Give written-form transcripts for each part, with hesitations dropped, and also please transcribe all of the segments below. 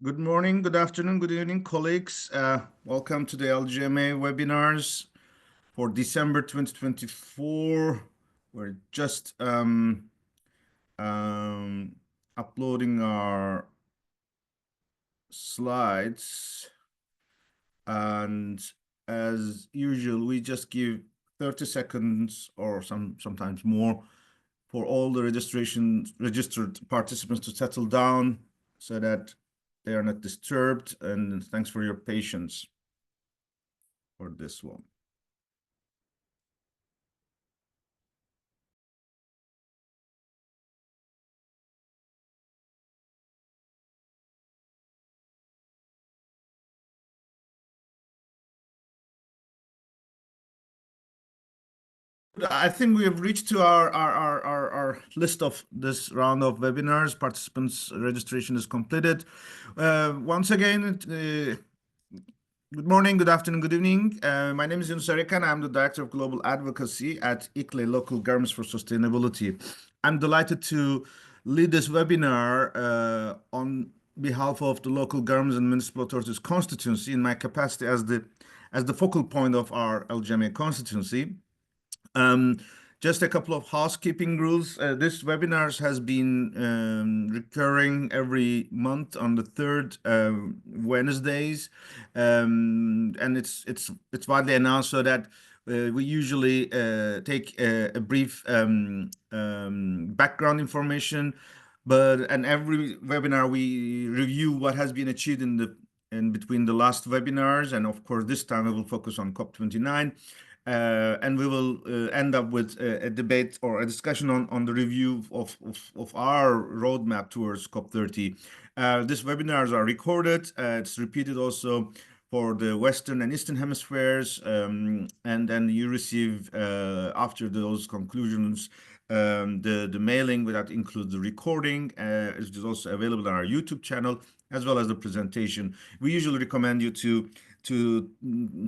Good morning, good afternoon, good evening, colleagues. Welcome to the LGMA webinars for December 2024. We're just um, uploading our slides, and as usual, we just give 30 seconds or sometimes more for all the registered participants to settle down so that they are not disturbed. And thanks for your patience for this one. I think we have reached to our list of this round of webinars. Participants registration is completed. Once again, good morning, good afternoon, good evening. My name is Yunus Arikan. I'm the Director of Global Advocacy at ICLE Local Governments for Sustainability. I'm delighted to lead this webinar on behalf of the local governments and municipal authorities constituency in my capacity as the focal point of our LGMA constituency. Um, just a couple of housekeeping rules. This webinars has been recurring every month on the third Wednesdays, and it's widely announced so that we usually take a brief background information, and every webinar we review what has been achieved in between the last webinars, and of course this time we will focus on COP29. And we will end up with a debate or a discussion on the review of our roadmap towards COP30. These webinars are recorded. It's repeated also for the Western and Eastern hemispheres. And then you receive, after those conclusions, the mailing that includes the recording. It is also available on our YouTube channel, as well as the presentation. We usually recommend you to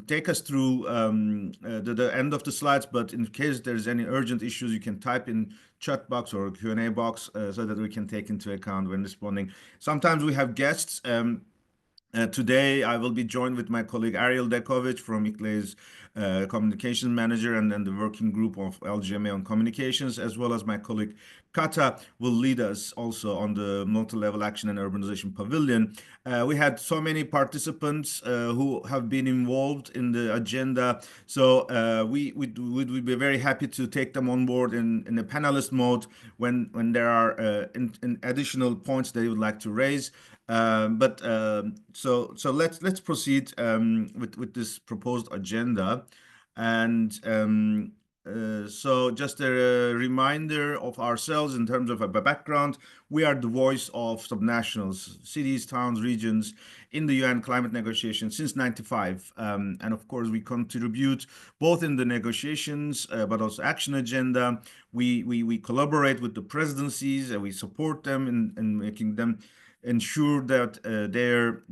take us through the end of the slides, but in case there's any urgent issues, you can type in chat box or Q&A box so that we can take into account when responding. Sometimes we have guests. Today, I will be joined with my colleague Ariel Dekovic from ICLE's communications manager and then the working group of LGMA on communications, as well as my colleague Kata will lead us also on the multi-level action and urbanization pavilion. We had so many participants who have been involved in the agenda, so we would be very happy to take them on board in a panelist mode when there are in additional points they would like to raise. So let's proceed with this proposed agenda, and so just a reminder of ourselves in terms of a background. We are the voice of subnationals, cities, towns, regions in the UN climate negotiations since '95, and of course we contribute both in the negotiations but also action agenda. We collaborate with the presidencies and we support them in making them ensure that their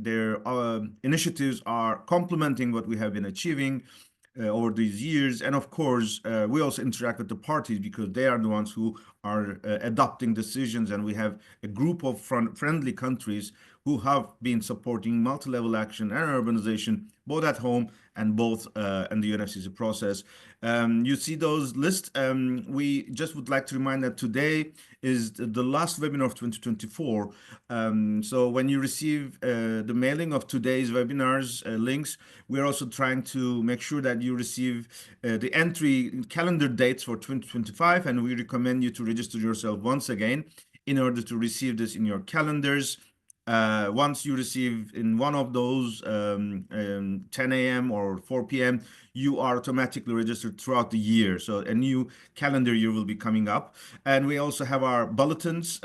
initiatives are complementing what we have been achieving over these years. And of course, we also interact with the parties because they are the ones who are adopting decisions. And we have a group of friendly countries who have been supporting multi-level action and urbanization, both at home and both in the UNFCCC process. You see those lists. We just would like to remind that today is the last webinar of 2024. So when you receive the mailing of today's webinars links, we're also trying to make sure that you receive the entry calendar dates for 2025, and we recommend you to register yourself once again in order to receive this in your calendars. Once you receive in one of those 10 a.m. or 4 p.m., you are automatically registered throughout the year. So a new calendar year will be coming up. And we also have our bulletins.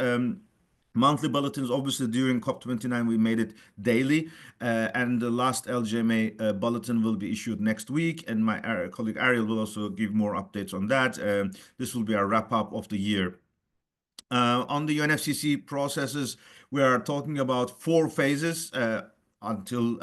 Monthly bulletins. Obviously, during COP29, we made it daily, and the last LGMA bulletin will be issued next week, and my colleague Ariel will also give more updates on that. This will be our wrap-up of the year. On the UNFCCC processes, we are talking about 4 phases until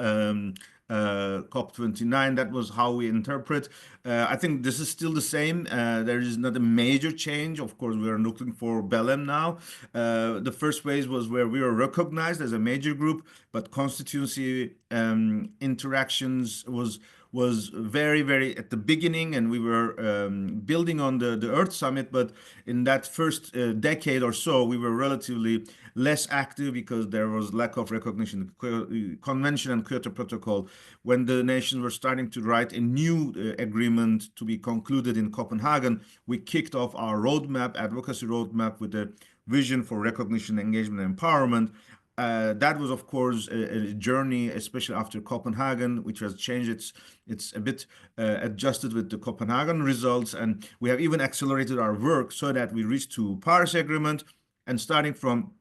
COP29. That was how we interpret. I think this is still the same. There is not a major change. Of course, we are looking for Belém now. The first phase was where we were recognized as a major group, but constituency interactions was very, very at the beginning, and we were building on the Earth Summit. But in that first decade or so, we were relatively less active because there was lack of recognition. The Convention and Kyoto Protocol, when the nations were starting to write a new agreement to be concluded in Copenhagen, we kicked off our roadmap, advocacy roadmap, with a vision for recognition, engagement, and empowerment. That was, of course, a journey, especially after Copenhagen, which has changed. It's a bit adjusted with the Copenhagen results, and we have even accelerated our work so that we reached to Paris Agreement. And starting from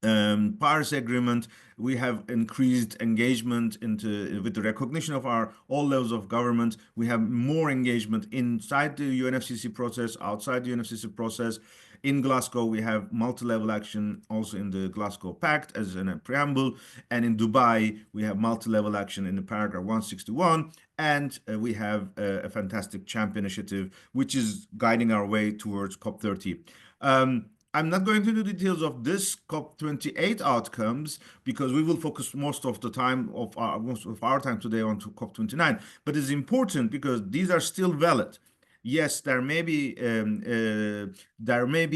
Paris Agreement, we have increased engagement into with the recognition of our all levels of government. We have more engagement inside the UNFCCC process, outside the UNFCCC process. In Glasgow, we have multi-level action also in the Glasgow Pact as in a preamble. And in Dubai, we have multi-level action in the paragraph 161. And we have a fantastic CHAMP initiative, which is guiding our way towards COP30. I'm not going to do details of this COP28 outcomes because we will focus most of our time today on to COP29. But it's important because these are still valid. Yes, there may be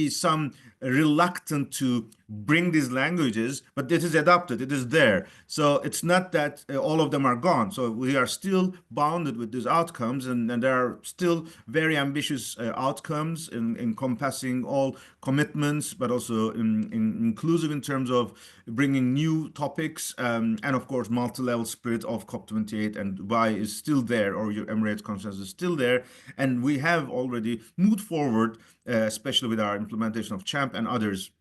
some reluctant to bring these languages, but it is adopted, it is there. So it's not that all of them are gone. So we are still bounded with these outcomes, and there are still very ambitious outcomes encompassing all commitments, but also inclusive in terms of bringing new topics, and of course, multi-level spirit of COP28 and Dubai is still there, or your Emirates consensus is still there, and we have already moved forward, especially with our implementation of CHAMP and others.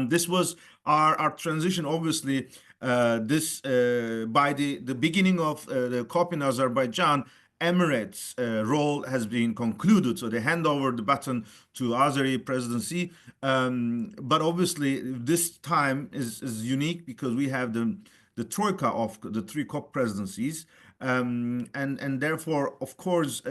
This was our transition, obviously. This by the beginning of the COP in Azerbaijan, Emirates' role has been concluded, so they hand over the baton to Azeri presidency. But obviously, this time is unique because we have the troika of the three COP presidencies. And therefore, of course,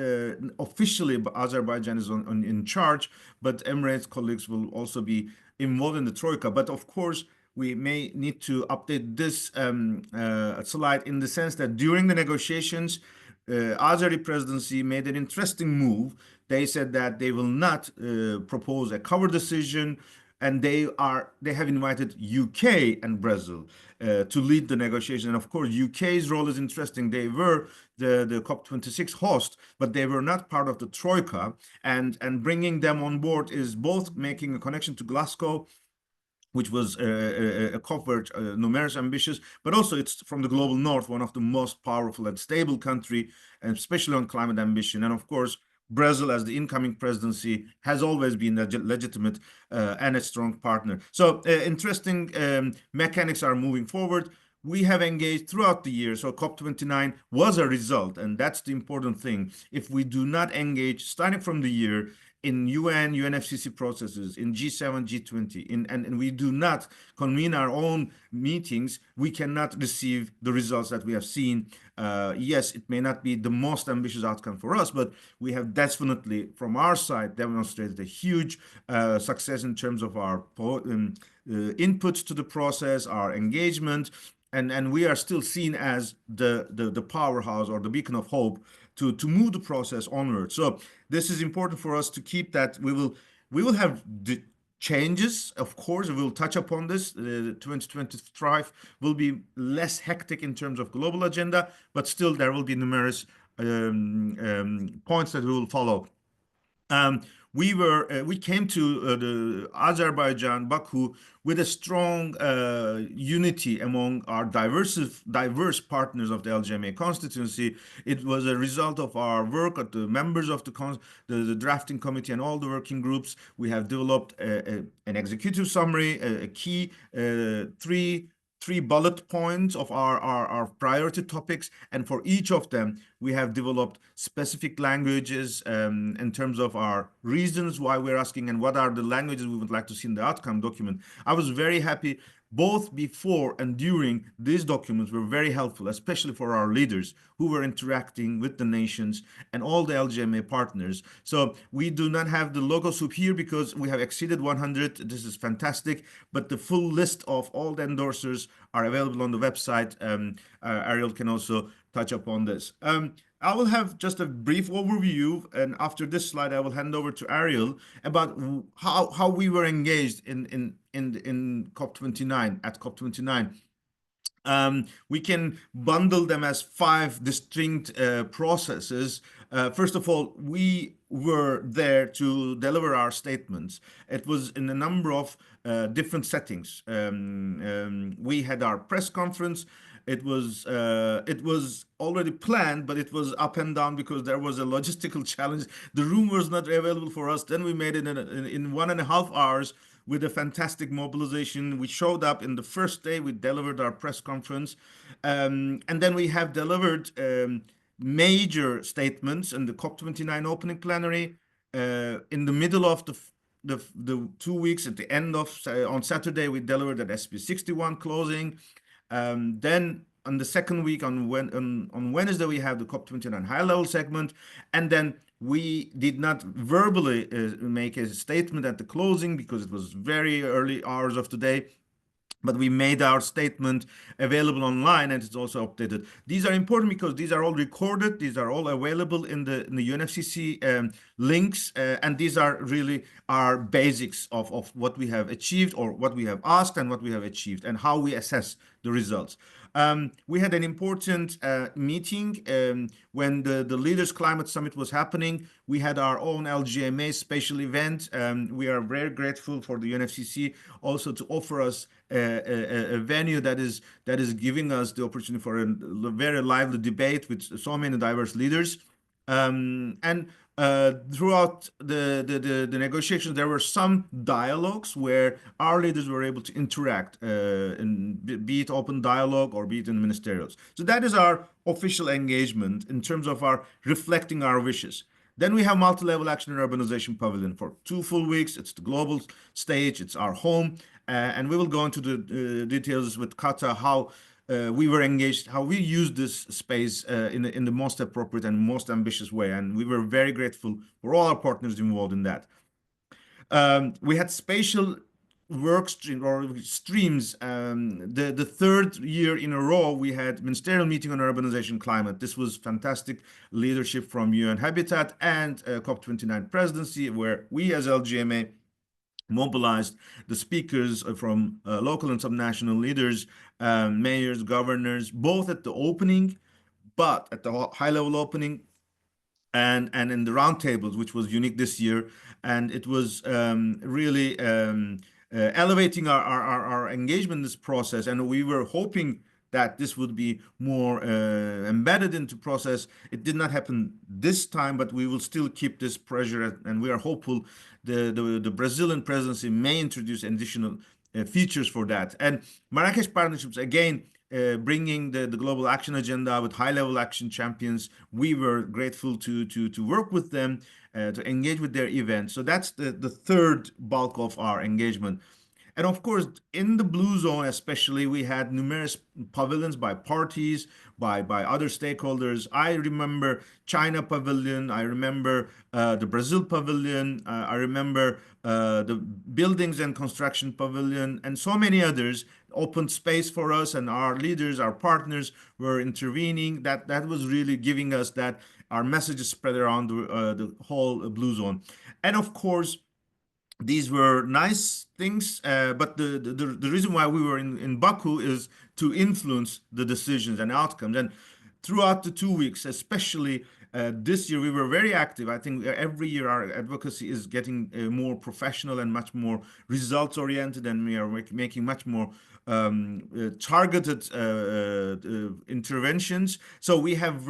officially Azerbaijan is in charge, but Emirates colleagues will also be involved in the troika. But of course, we may need to update this slide in the sense that during the negotiations, Azeri presidency made an interesting move. They said that they will not propose a cover decision, and they have invited UK and Brazil to lead the negotiation. And of course, UK's role is interesting. They were the COP26 host, but they were not part of the troika. And bringing them on board is both making a connection to Glasgow, which was a COP where numerous ambitious, but also it's from the global north, one of the most powerful and stable country, and especially on climate ambition. And of course, Brazil, as the incoming presidency, has always been legitimate and a strong partner. So interesting mechanics are moving forward. We have engaged throughout the year. So COP29 was a result, and that's the important thing. If we do not engage starting from the year in UN, UNFCCC processes, in G7, G20, and we do not convene our own meetings, we cannot receive the results that we have seen. Yes, it may not be the most ambitious outcome for us, but we have definitely, from our side, demonstrated a huge success in terms of our inputs to the process, our engagement, and we are still seen as the powerhouse or the beacon of hope to move the process onward. So this is important for us to keep that. We will have the changes, of course. We will touch upon this. 2025 will be less hectic in terms of global agenda, but still there will be numerous points that we will follow. We came to the Azerbaijan, Baku, with a strong unity among our diverse partners of the LGMA constituency. It was a result of our work at the members of the drafting committee and all the working groups. We have developed an executive summary, a key three bullet points of our priority topics, and for each of them We have developed specific languages in terms of our reasons why we're asking and what are the languages we would like to see in the outcome document. I was very happy both before and during these documents were very helpful, especially for our leaders who were interacting with the nations and all the LGMA partners. So we do not have the logo soup here because we have exceeded 100. This is fantastic, but the full list of all the endorsers are available on the website. Ariel can also touch upon this. I will have just a brief overview, and after this slide, I will hand over to Ariel about how we were engaged in COP29 at COP29. We can bundle them as five distinct processes. First of all, we were there to deliver our statements. It was in a number of different settings. We had our press conference. It was already planned, but it was up and down because there was a logistical challenge. The room was not available for us. Then we made it in 1.5 hours with a fantastic mobilization. We showed up in the first day. We delivered our press conference, and then we have delivered major statements in the COP29 opening plenary. In the middle of the 2 weeks, at the end of on Saturday, we delivered at SP61 closing. Then on the second week, on Wednesday, we have the COP29 high-level segment, and then we did not verbally make a statement at the closing because it was very early hours of the day. But we made our statement available online, and it's also updated. These are important because these are all recorded. These are all available in the UNFCCC links, and these are really our basics of what we have achieved, or what we have asked and what we have achieved, and how we assess the results. We had an important meeting when the Leaders Climate Summit was happening. We had our own LGMA special event. We are very grateful for the UNFCCC also to offer us a venue that is giving us the opportunity for a very lively debate with so many diverse leaders. And throughout the negotiations, there were some dialogues where our leaders were able to interact, be it open dialogue or be it in ministerials. So that is our official engagement in terms of our reflecting our wishes. Then we have multi-level action and urbanization pavilion for 2 full weeks. It's the global stage. It's our home. And we will go into the details with Kata, how we were engaged, how we used this space in the most appropriate and most ambitious way. And we were very grateful for all our partners involved in that. We had spatial work streams. The third year in a row, we had ministerial meeting on urbanization climate. This was fantastic leadership from UN Habitat and COP29 presidency, where we as LGMA mobilized the speakers from local and subnational leaders, mayors, governors, both at the opening, but at the high-level opening, and in the roundtables, which was unique this year. And it was really elevating our engagement in this process. And we were hoping that this would be more embedded into process. It did not happen this time, but we will still keep this pressure, and we are hopeful the Brazilian presidency may introduce additional features for that. And Marrakesh partnerships, again, bringing the global action agenda with high-level action champions. We were grateful to work with them, to engage with their events. So that's the third bulk of our engagement. And of course, in the Blue Zone especially, we had numerous pavilions by parties, by other stakeholders. I remember China Pavilion. I remember the Brazil Pavilion. I remember the Buildings and Construction Pavilion, and so many others opened space for us, and our leaders, our partners were intervening. That was really giving us that our messages spread around the whole Blue Zone. And of course, these were nice things, but the reason why we were in Baku is to influence the decisions and outcomes. And throughout the 2 weeks, especially this year, we were very active. I think every year our advocacy is getting more professional and much more results oriented, and we are making much more targeted interventions. So we have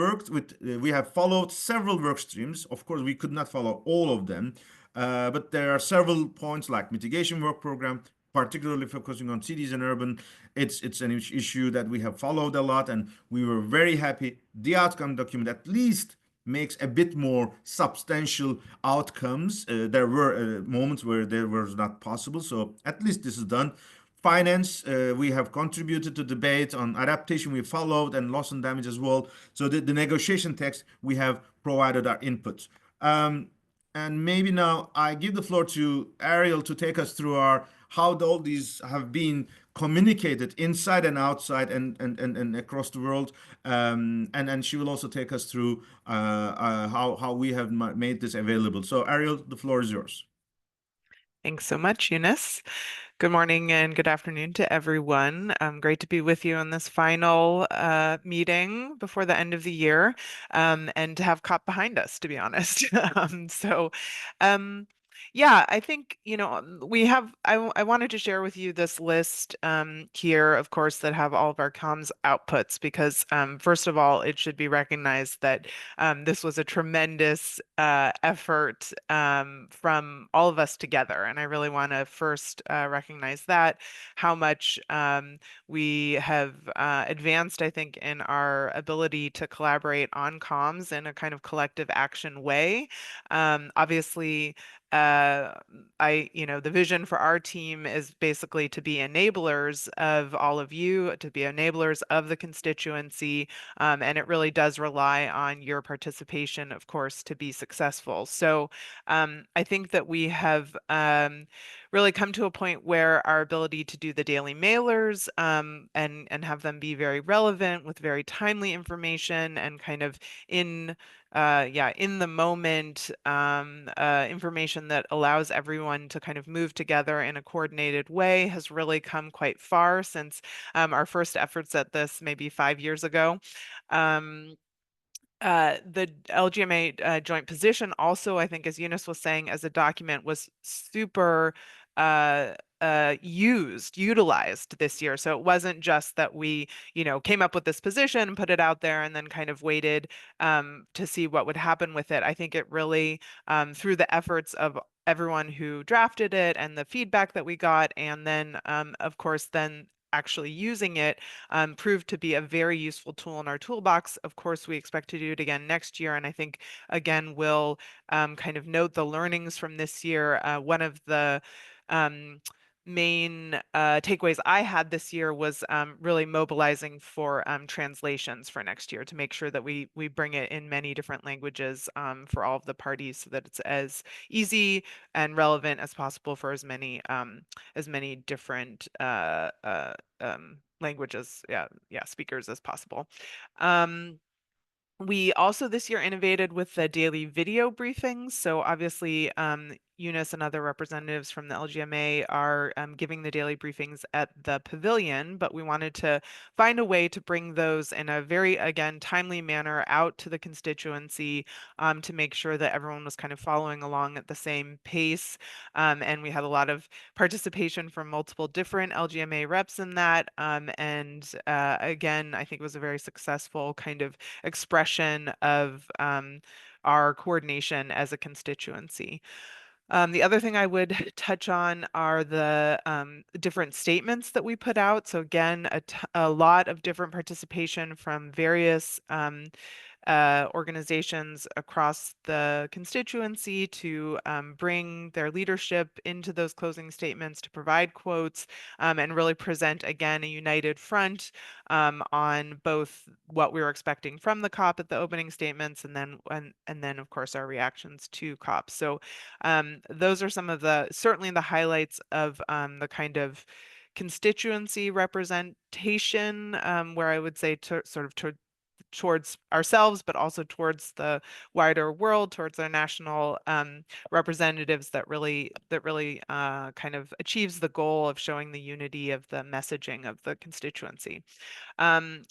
we have followed several work streams. Of course, we could not follow all of them. But there are several points like mitigation work program, particularly focusing on cities and urban. It's an issue that we have followed a lot, and we were very happy. The outcome document at least makes a bit more substantial outcomes. There were moments where there was not possible, so at least this is done. Finance, we have contributed to debate on adaptation. We followed and loss and damage as well. So the negotiation text, we have provided our input. Um, and maybe now I give the floor to Ariel to take us through our how all these have been communicated inside and outside and across the world. And she will also take us through how we have made this available. So Ariel, the floor is yours. Thanks so much, Eunice. Good morning and good afternoon to everyone. Great to be with you in this final meeting before the end of the year, and to have COP behind us, to be honest. Um, yeah, I think, we have, I wanted to share with you this list here, of course, that have all of our comms outputs, because first of all, it should be recognized that this was a tremendous effort from all of us together. And I really want to first recognize that, how much we have advanced, I think, in our ability to collaborate on comms in a kind of collective action way. Obviously, the vision for our team is basically to be enablers of all of you, to be enablers of the constituency, and it really does rely on your participation, of course, to be successful. So I think that we have really come to a point where our ability to do the daily mailers and have them be very relevant with very timely information and kind of in in the moment information that allows everyone to kind of move together in a coordinated way has really come quite far since our first efforts at this maybe 5 years ago. The LGMA joint position also, I think, as Eunice was saying, as a document was super utilized this year. So it wasn't just that we, came up with this position and put it out there and then kind of waited to see what would happen with it. I think it really, through the efforts of everyone who drafted it and the feedback that we got, and then, of course, then actually using it proved to be a very useful tool in our toolbox. Of course, we expect to do it again next year. And I think, again, we'll kind of note the learnings from this year. One of the um, main takeaways I had this year was really mobilizing for translations for next year to make sure that we bring it in many different languages for all of the parties so that it's as easy and relevant as possible for as many different languages, speakers as possible. We also this year innovated with the daily video briefings. So obviously, Eunice and other representatives from the LGMA are giving the daily briefings at the pavilion, but we wanted to find a way to bring those in a very, again, timely manner out to the constituency to make sure that everyone was kind of following along at the same pace. And we had a lot of participation from multiple different LGMA reps in that. And again, I think it was a very successful kind of expression of our coordination as a constituency. The other thing I would touch on are the different statements that we put out. So again, a lot of different participation from various organizations across the constituency to bring their leadership into those closing statements to provide quotes and really present again a united front on both what we were expecting from the COP at the opening statements and then of course our reactions to COP. So those are some of the certainly the highlights of the kind of constituency representation where I would say towards ourselves, but also towards the wider world, towards our national representatives that really kind of achieves the goal of showing the unity of the messaging of the constituency. In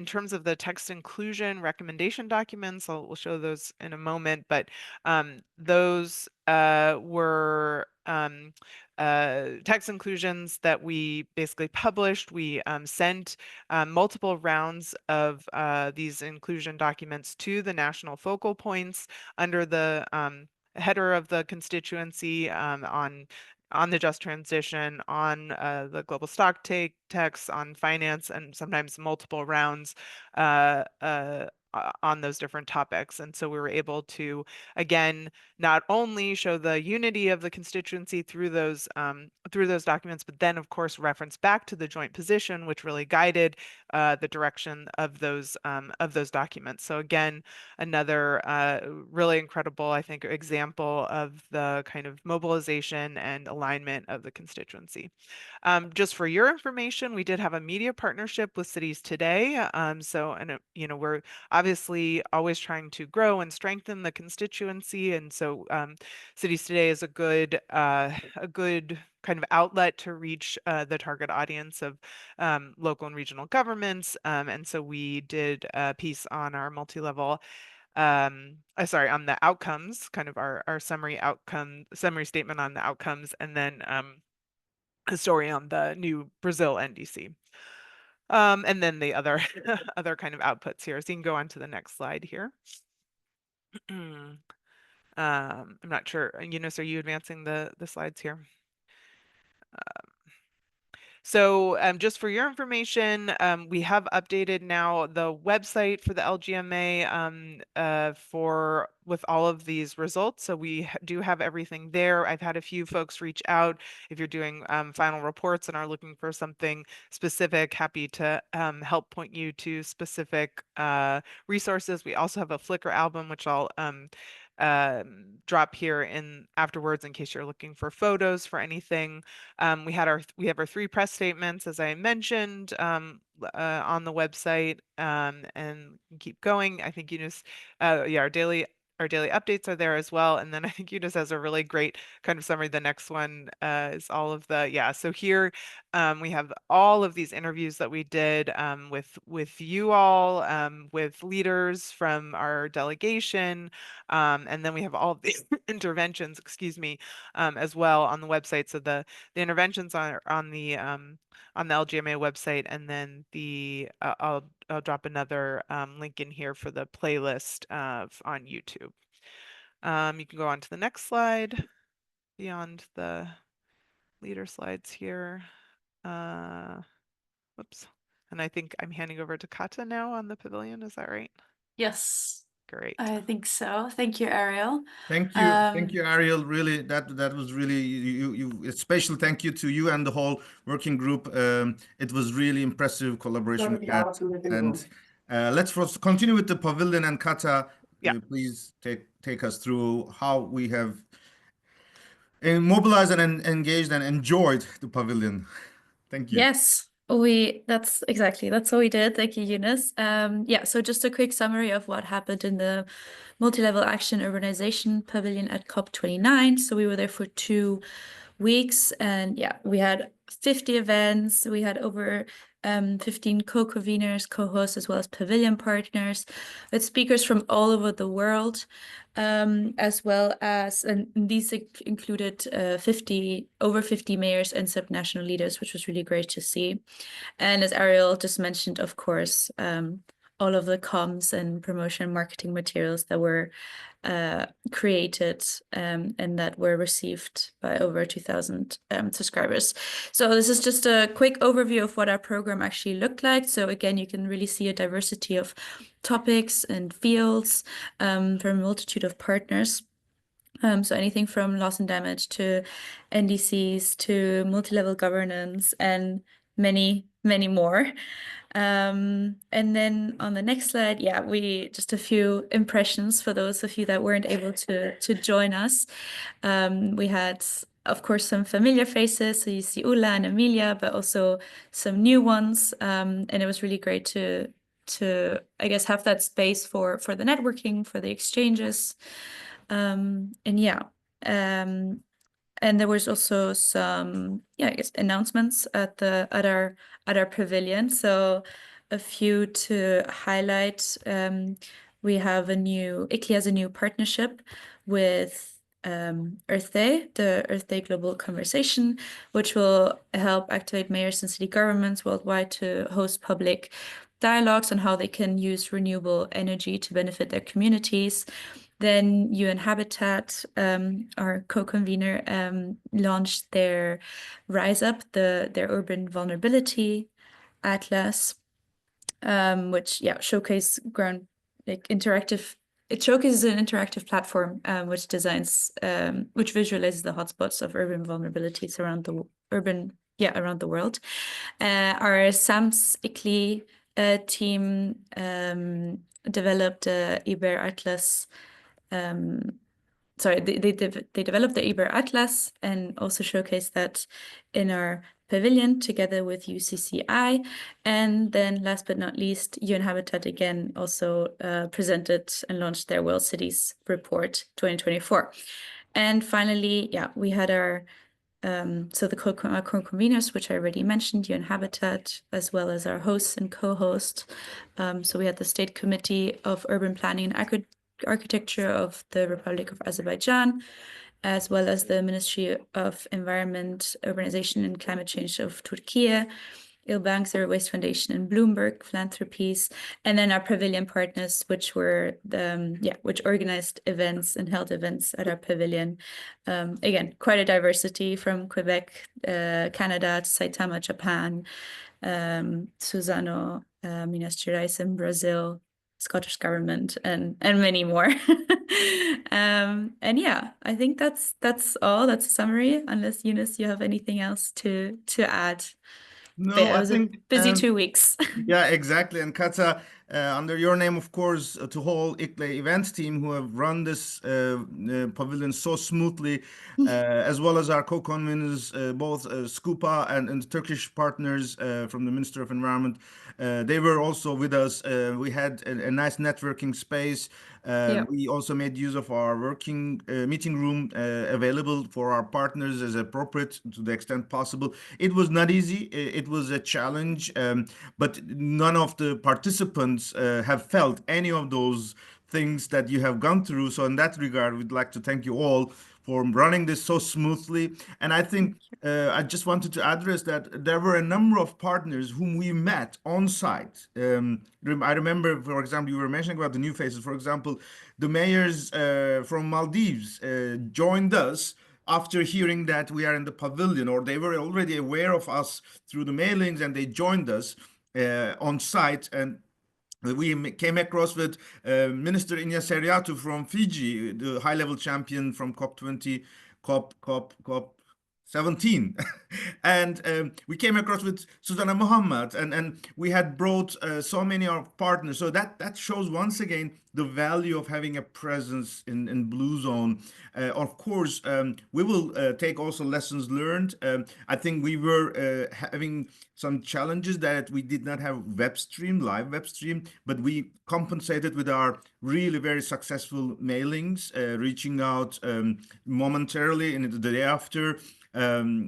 terms of the text inclusion recommendation documents, we'll show those in a moment, but those were text inclusions that we basically published. We sent multiple rounds of these inclusion documents to the national focal points under the header of the constituency on on the just transition, on the global stock take tax, on finance, and sometimes multiple rounds on those different topics. And so we were able to, again, not only show the unity of the constituency through those documents, but then, of course, reference back to the joint position, which really guided the direction of those documents. So again, another really incredible, I think, example of the kind of mobilization and alignment of the constituency. Just for your information, we did have a media partnership with Cities Today. We're obviously always trying to grow and strengthen the constituency. And so Cities Today is a good kind of outlet to reach the target audience of local and regional governments. And so we did a piece on our multi-level on the outcomes, kind of our summary statement on the outcomes, and then a story on the new Brazil NDC. And then the other other kind of outputs here. So you can go on to the next slide here. I'm not sure, Eunice, are you advancing the slides here? So just for your information, we have updated now the website for the LGMA with all of these results. So we do have everything there. I've had a few folks reach out if you're doing final reports and are looking for something specific, happy to help point you to specific resources. We also have a Flickr album, which I'll drop here in afterwards in case you're looking for photos for anything. We have our 3 press statements, as I mentioned, on the website, and keep going. I think Eunice, our daily updates are there as well. And then I think Eunice has a really great kind of summary. The next one is all of so here we have all of these interviews that we did with you all, with leaders from our delegation, and then we have all of these interventions, excuse me, as well on the website. So the interventions are on the LGMA website, and then I'll drop another link in here for the playlist on YouTube. You can go on to the next slide beyond the leader slides here. Whoops. And I think I'm handing over to Kata now on the pavilion. Is that right? Yes. Great. I think so. Thank you, Ariel. Thank you, Ariel. Really, that was really you. A special thank you to you and the whole working group. It was really impressive collaboration we had. And let's first continue with the pavilion, and Kata, Yeah. please take us through how we have mobilized and engaged and enjoyed the pavilion. Thank you. Yes, that's what we did. Thank you, Eunice. So just a quick summary of what happened in the multi-level action urbanization pavilion at COP29. So we were there for 2 weeks, and we had 50 events. We had over 15 co-conveners, co-hosts, as well as pavilion partners, with speakers from all over the world, as well as, and these included over 50 mayors and subnational leaders, which was really great to see. And as Ariel just mentioned, of course, all of the comms and promotion marketing materials that were created and that were received by over 2,000 subscribers. So this is just a quick overview of what our program actually looked like. So again, you can really see a diversity of topics and fields from a multitude of partners. So anything from loss and damage to NDCs to multi-level governance and many, many more. And then on the next slide, just a few impressions for those of you that weren't able to join us. We had, of course, some familiar faces. So you see Ula and Amelia, but also some new ones. And it was really great to I guess have that space for the networking, for the exchanges. And there was also some, I guess, announcements at our pavilion. So a few to highlight. We have ICLEI has a new partnership with Earth Day, the Earth Day Global Conversation, which will help activate mayors and city governments worldwide to host public dialogues on how they can use renewable energy to benefit their communities. Then UN Habitat, our co-convener, launched their Rise Up, their Urban Vulnerability Atlas, which showcase ground interactive. It showcases an interactive platform which visualizes the hotspots of urban vulnerabilities around the world. Our SAMS ICLI team developed a IBER Atlas. They developed the IBER Atlas and also showcased that in our pavilion together with UCCI. And then last but not least, UN Habitat again also presented and launched their World Cities Report 2024. And finally, we had our the co-conveners, which I already mentioned, UN Habitat, as well as our hosts and co-hosts. So we had the State Committee of Urban Planning and Architecture of the Republic of Azerbaijan, as well as the Ministry of Environment, Urbanization and Climate Change of Turkey, Ilbank Zero Waste Foundation and Bloomberg Philanthropies, and then our pavilion partners, which were which organized events and held events at our pavilion. Again, quite a diversity from Quebec, Canada, to Saitama, Japan, Suzano, Minas Gerais in Brazil, Scottish government, and many more. And I think that's all. That's a summary. Unless Eunice, you have anything else to add. No, But it I was think a busy 2 weeks. yeah, exactly. And Katza, under your name, of course, to whole ICLE events team who have run this pavilion so smoothly, as well as our co-conveners, both Skupa and Turkish partners from the Minister of Environment. They were also with us. We had a nice networking space. We also made use of our working meeting room available for our partners as appropriate to the extent possible. It was not easy. It was a challenge, but none of the participants have felt any of those things that you have gone through. So in that regard, we'd like to thank you all for running this so smoothly. And I think I just wanted to address that there were a number of partners whom we met on site. I remember, for example, you were mentioning about the new faces. For example, the mayors from Maldives joined us after hearing that we are in the pavilion, or they were already aware of us through the mailings, and they joined us on site. And we came across with Minister Inya Seriatu from Fiji, the high-level champion from COP20, COP 17. And we came across with Susanna Muhammad, and we had brought so many of our partners. So that shows once again the value of having a presence in Blue Zone. Of course, we will take also lessons learned. I think we were having some challenges that we did not have live web stream, but we compensated with our really very successful mailings, reaching out momentarily in the day after,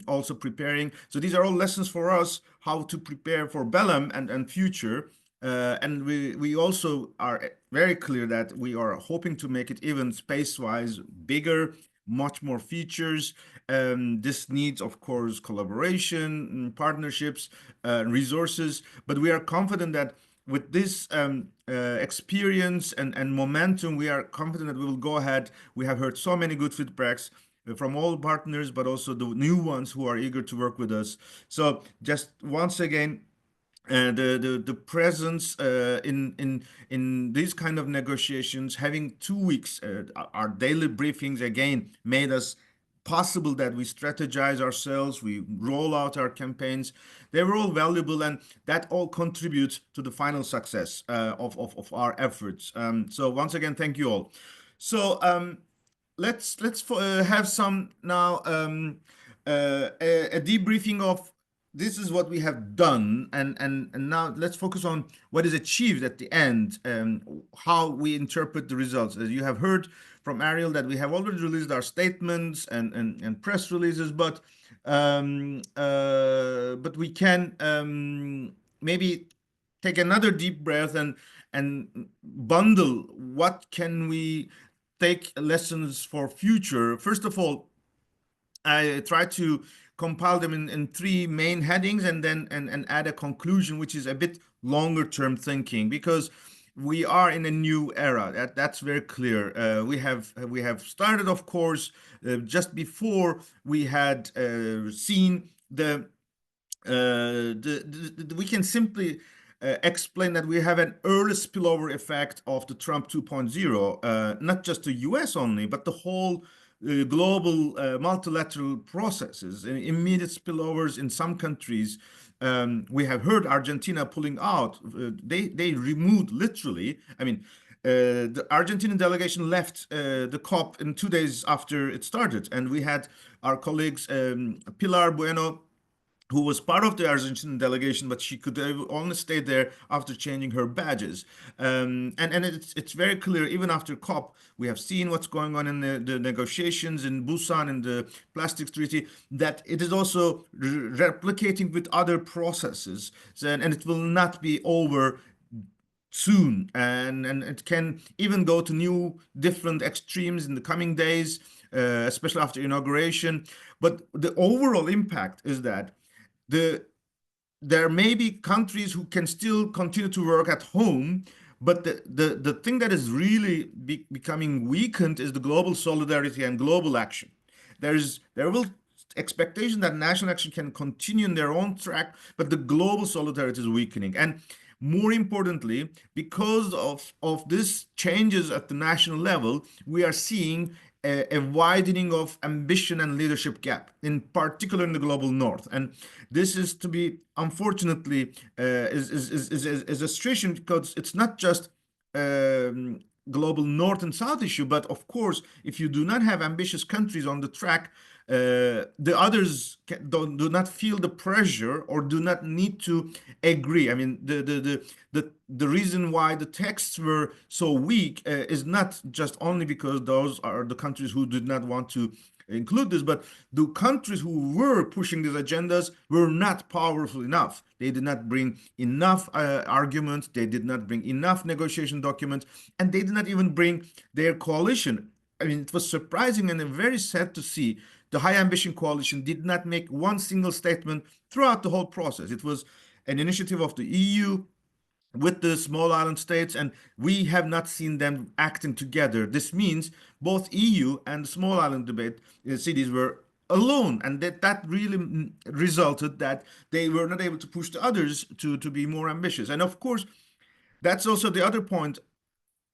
also preparing. So these are all lessons for us how to prepare for Bellum and future. And we also are very clear that we are hoping to make it even space-wise bigger, much more features. This needs, of course, collaboration, partnerships, resources, but we are confident that with this experience and momentum, we are confident that we will go ahead. We have heard so many good feedbacks from all partners, but also the new ones who are eager to work with us. So just once again, the presence in these kind of negotiations, having 2 weeks, our daily briefings again made us possible that we strategize ourselves, we roll out our campaigns. They were all valuable, and that all contributes to the final success of our efforts. So once again, thank you all. So let's have some now a debriefing of this is what we have done, and now let's focus on what is achieved at the end, how we interpret the results. As you have heard from Ariel, that we have already released our statements and press releases, but we can maybe take another deep breath and bundle what can we take lessons for future. First of all, I try to compile them in three main headings, and then and add a conclusion, which is a bit longer term thinking, because we are in a new era. That's very clear. We have started, of course, just before we had seen we can simply explain that we have an early spillover effect of the Trump 2.0, not just the US only, but the whole global multilateral processes, immediate spillovers in some countries. We have heard Argentina pulling out. They removed literally. I mean, the Argentinian delegation left the COP in 2 days after it started, and we had our colleagues Pilar Bueno, who was part of the Argentinian delegation, but she could only stay there after changing her badges. And it's very clear, even after COP, we have seen what's going on in the negotiations in Busan in the plastics treaty, that it is also replicating with other processes. And it will not be over soon, and it can even go to new different extremes in the coming days, especially after inauguration. But the overall impact is that the there may be countries who can still continue to work at home, but the thing that is really becoming weakened is the global solidarity and global action. There will expectation that national action can continue in their own track, but the global solidarity is weakening. And more importantly, because of this changes at the national level, we are seeing a widening of ambition and leadership gap, in particular in the global north. And this is to be, unfortunately, is a situation, because it's not just global north and south issue, but of course, if you do not have ambitious countries on the track, the others do not feel the pressure or do not need to agree. I mean, the reason why the texts were so weak is not just only because those are the countries who did not want to include this, but the countries who were pushing these agendas were not powerful enough. They did not bring enough arguments, they did not bring enough negotiation documents, and they did not even bring their coalition. I mean, it was surprising and very sad to see the High Ambition Coalition did not make one single statement throughout the whole process. It was an initiative of the EU with the small island states, and we have not seen them acting together. This means both EU and the small island debate cities were alone, and that really resulted that they were not able to push the others to be more ambitious. And of course, that's also the other point.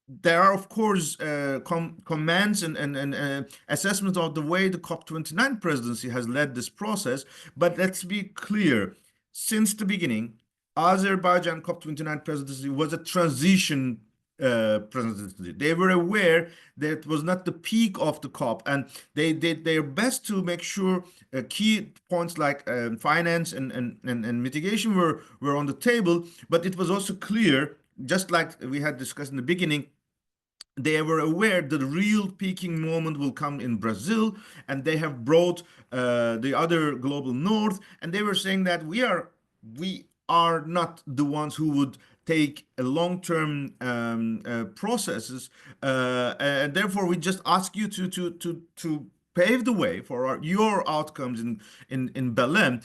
There are, of course, comments and assessments of the way the COP29 presidency has led this process. But let's be clear, since the beginning, Azerbaijan COP29 presidency was a transition presidency. They were aware that it was not the peak of the COP, and they did their best to make sure key points like finance and mitigation were on the table. But it was also clear, just like we had discussed in the beginning, they were aware that the real peaking moment will come in Brazil, and they have brought the other global north, and they were saying that we are not the ones who would take a long-term processes, and therefore we just ask you to pave the way for your outcomes in Belém.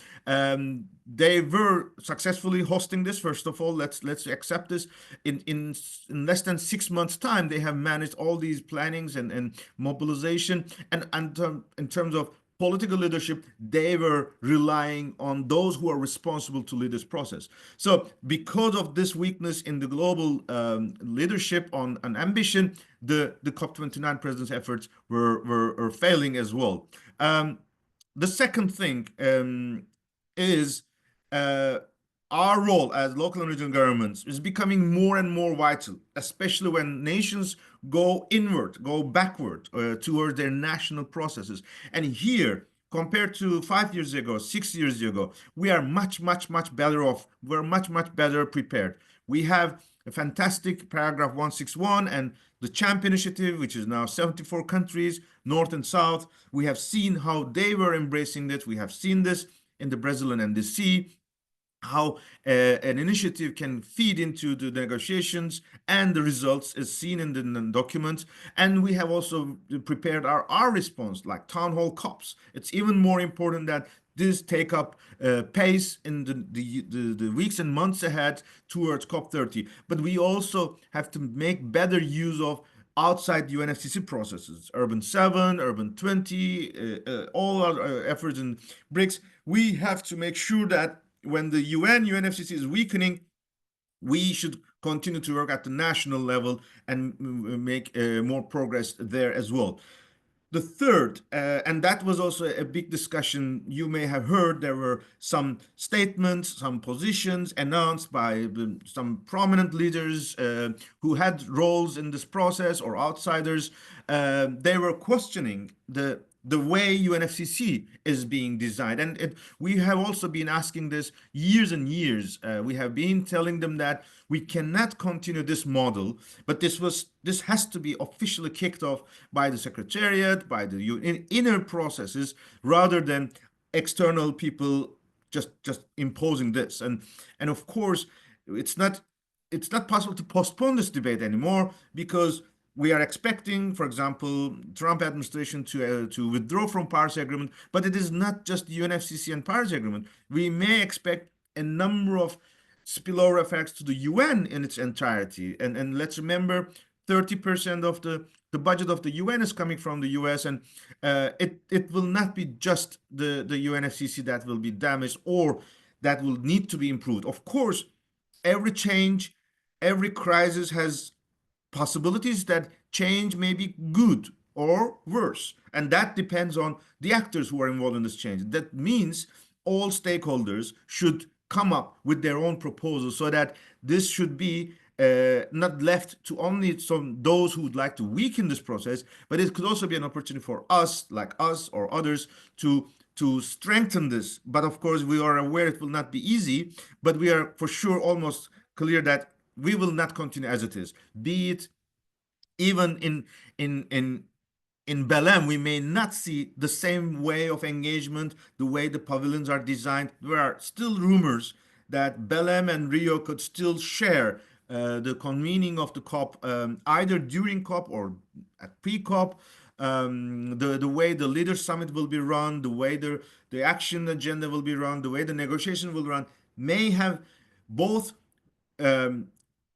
They were successfully hosting this. First of all, let's accept this. In less than 6 months' time, they have managed all these plannings and mobilization. And in terms of political leadership, they were relying on those who are responsible to lead this process. So because of this weakness in the global leadership on ambition, the COP29 president's efforts were failing as well. The second thing is our role as local and regional governments is becoming more and more vital, especially when nations go inward, go backward toward their national processes. And here, compared to 5 years ago, 6 years ago, we are much better off. We're much better prepared. We have a fantastic paragraph 161 and the CHAMP initiative, which is now 74 countries, North and South. We have seen how they were embracing it. We have seen this in the Brazilian NDC. how an initiative can feed into the negotiations, and the results is seen in the document. And we have also prepared our response, like town hall COPs. It's even more important that this take up pace in the weeks and months ahead towards COP30. But we also have to make better use of outside UNFCCC processes, Urban 7, Urban 20, all our efforts in BRICS. We have to make sure that when the UNFCCC is weakening, we should continue to work at the national level and make more progress there as well. The third, and that was also a big discussion, you may have heard there were some statements, some positions announced by some prominent leaders who had roles in this process or outsiders. They were questioning the way UNFCCC is being designed. And we have also been asking this years and years. We have been telling them that we cannot continue this model, but this has to be officially kicked off by the Secretariat, by the inner processes, rather than external people just imposing this. And of course, it's not possible to postpone this debate anymore, because we are expecting, for example, Trump administration to withdraw from Paris Agreement, but it is not just the UNFCCC and Paris Agreement. We may expect a number of spillover effects to the UN in its entirety. And let's remember, 30% of the budget of the UN is coming from the US, and it will not be just the UNFCCC that will be damaged or that will need to be improved. Of course, every change, every crisis has possibilities that change may be good or worse. And that depends on the actors who are involved in this change. That means all stakeholders should come up with their own proposals, so that this should be not left to only those who would like to weaken this process, but it could also be an opportunity for us, like us or others, to strengthen this. But of course, we are aware it will not be easy, but we are for sure almost clear that we will not continue as it is. Be it even in Belém, we may not see the same way of engagement, the way the pavilions are designed. There are still rumors that Belém and Rio could still share the convening of the COP, either during COP or at pre-COP. The way the Leaders Summit will be run, the way the action agenda will be run, the way the negotiation will run, may have both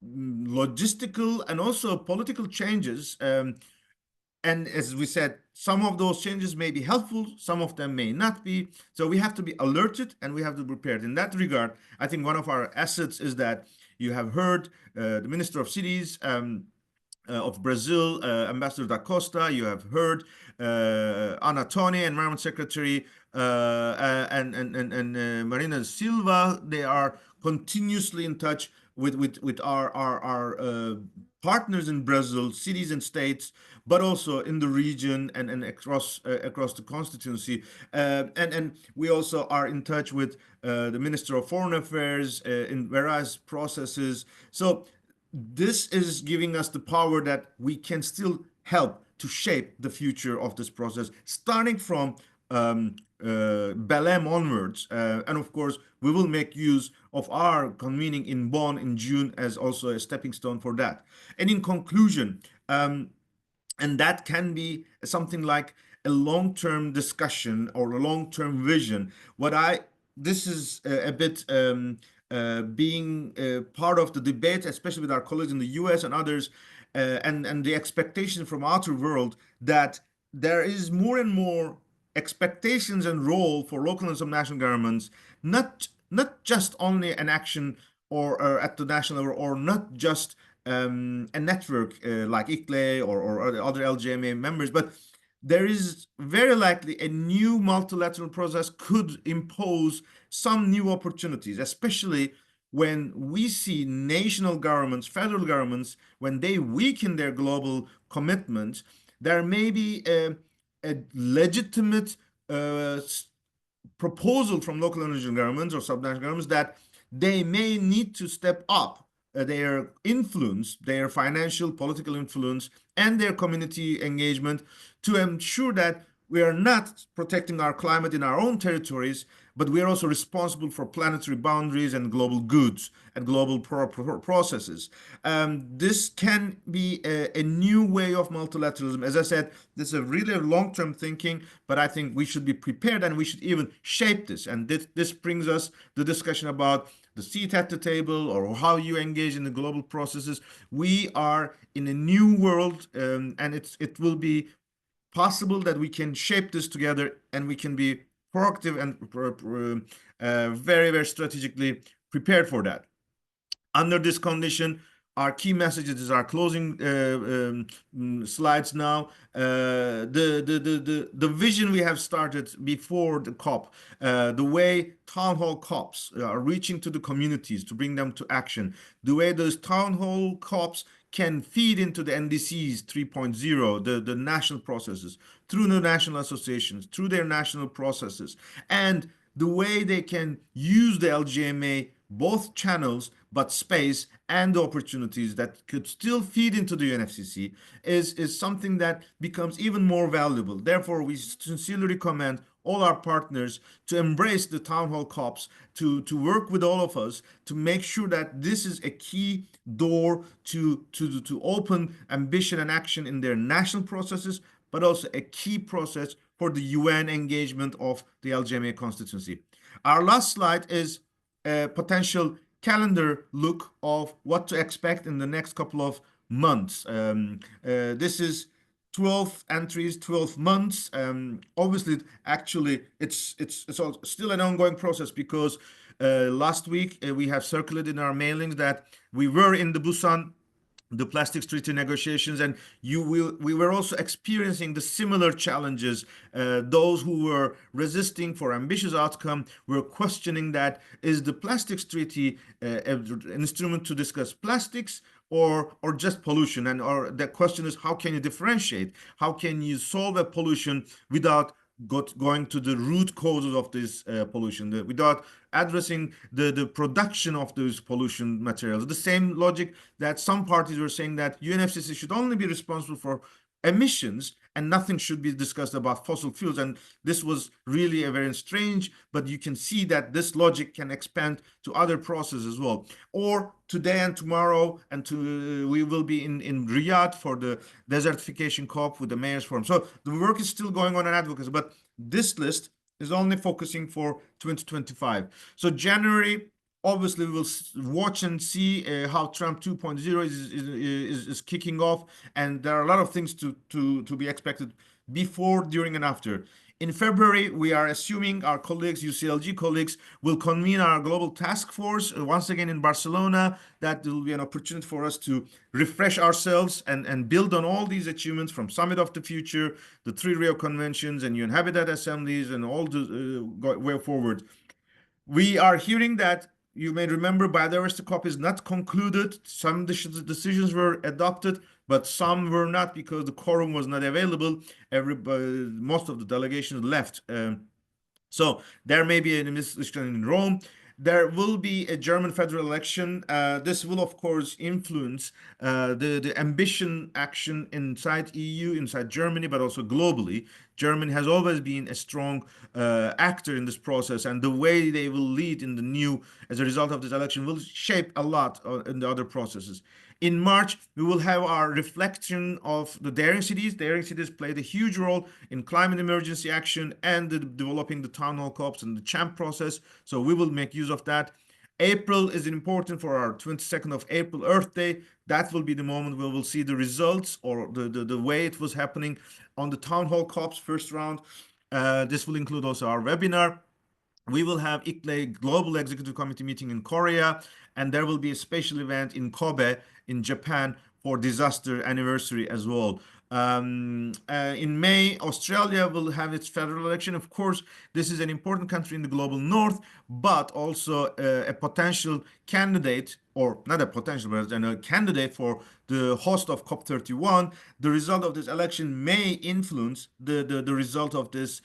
logistical and also political changes. And as we said, some of those changes may be helpful, some of them may not be. So we have to be alerted and we have to be prepared. In that regard, I think one of our assets is that you have heard the Minister of Cities of Brazil, Ambassador da Costa. You have heard Ana Toni, Environment Secretary, and Marina Silva. They are continuously in touch with our partners in Brazil, cities and states, but also in the region and across the constituency. And we also are in touch with the Minister of Foreign Affairs in various processes. So this is giving us the power that we can still help to shape the future of this process, starting from Belém onwards. And of course, we will make use of our convening in Bonn in June as also a stepping stone for that. And in conclusion, and that can be something like a long-term discussion or a long-term vision. This is a bit being part of the debate, especially with our colleagues in the US and others, and the expectation from outer world that there is more and more expectations and role for local and subnational governments, not just only an action or at the national level, or not just a network like ICLE or other LGMA members, but there is very likely a new multilateral process could impose some new opportunities, especially when we see national governments, federal governments, when they weaken their global commitment. There may be a legitimate proposal from local and regional governments or subnational governments that they may need to step up their influence, their financial, political influence, and their community engagement to ensure that we are not protecting our climate in our own territories, but we are also responsible for planetary boundaries and global goods and global processes. This can be a new way of multilateralism. As I said, this is a really long-term thinking, but I think we should be prepared and we should even shape this. And this brings us the discussion about the seat at the table or how you engage in the global processes. We are in a new world, and it will be possible that we can shape this together and we can be proactive and very, very strategically prepared for that. Under this condition, our key messages is our closing slides now. The vision we have started before the COP, the way town hall COPs are reaching to the communities to bring them to action, the way those town hall COPs can feed into the NDCs 3.0, the national processes, through the national associations, through their national processes, and the way they can use the LGMA, both channels, but space and the opportunities that could still feed into the UNFCCC is something that becomes even more valuable. Therefore, we sincerely recommend all our partners to embrace the town hall COPs, to work with all of us to make sure that this is a key door to open ambition and action in their national processes, but also a key process for the UN engagement of the LGMA constituency. Our last slide is a potential calendar look of what to expect in the next couple of months. This is 12 entries, 12 months. Obviously, actually, it's still an ongoing process because last week we have circulated in our mailings that we were in the Busan, the plastics treaty negotiations, and we were also experiencing the similar challenges. Those who were resisting for ambitious outcome were questioning that is the plastics treaty an instrument to discuss plastics or just pollution, and or the question is how can you differentiate, how can you solve a pollution without going to the root causes of this pollution, without addressing the production of those pollution materials. The same logic that some parties were saying that UNFCCC should only be responsible for emissions and nothing should be discussed about fossil fuels. And this was really a very strange, but you can see that this logic can expand to other processes as well. Or today and tomorrow, and we will be in Riyadh for the desertification COP with the Mayors Forum. So the work is still going on in advocacy, but this list is only focusing for 2025. So January, obviously, we will watch and see how Trump 2.0 is kicking off, and there are a lot of things to be expected before, during, and after. In February, we are assuming our colleagues, UCLG colleagues, will convene our global task force once again in Barcelona. That will be an opportunity for us to refresh ourselves and build on all these achievements from Summit of the Future, the 3 Rio Conventions, and UN Habitat Assemblies, and all the way forward. We are hearing that, you may remember, biodiversity COP is not concluded. Some decisions were adopted, but some were not because the quorum was not available. Most of the delegations left. So there may be an administration in Rome. There will be a German federal election. This will, of course, influence the ambition action inside EU, inside Germany, but also globally. Germany has always been a strong actor in this process, and the way they will lead in the new, as a result of this election, will shape a lot in the other processes. In March, we will have our reflection of the daring cities. Daring cities played a huge role in climate emergency action and developing the town hall COPs and the CHAMP process. So we will make use of that. April is important for our 22nd of April Earth Day. That will be the moment where we'll see the results or the way it was happening on the town hall COPs first round. This will include also our webinar. We will have ICLE Global Executive Committee meeting in Korea, and there will be a special event in Kobe in Japan for disaster anniversary as well. In May, Australia will have its federal election. Of course, this is an important country in the global north, but also a potential candidate, or not a potential, but a candidate for the host of COP31. The result of this election may influence the result of this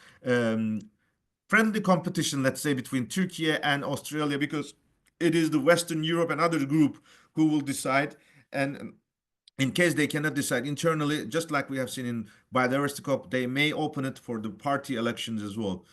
friendly competition, let's say, between Turkey and Australia, because it is the Western Europe and other group who will decide. And in case they cannot decide internally, just like we have seen in Biodiversity COP, they may open it for the party elections as well.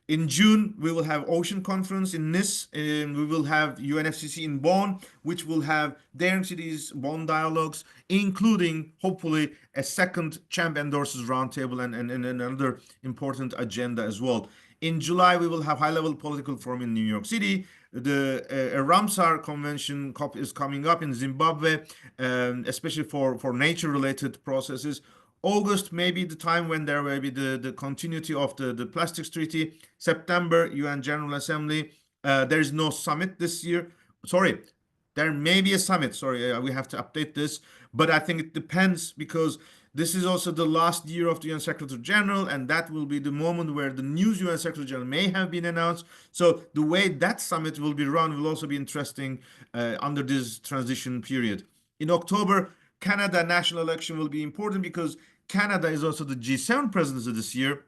In June, we will have Ocean Conference in Nice, and we will have UNFCCC in Bonn, which will have daring cities, Bonn dialogues, including hopefully a second champ endorses roundtable and another important agenda as well. In July, we will have high-level political forum in New York City. The Ramsar Convention COP is coming up in Zimbabwe, especially for nature-related processes. August may be the time when there will be the continuity of the plastics treaty. September, UN General Assembly. There is no summit this year. Sorry, there may be a summit. Sorry, we have to update this. But I think it depends because this is also the last year of the UN Secretary General, and that will be the moment where the new UN Secretary General may have been announced. So the way that summit will be run will also be interesting under this transition period. In October, Canada national election will be important because Canada is also the G7 presidency this year.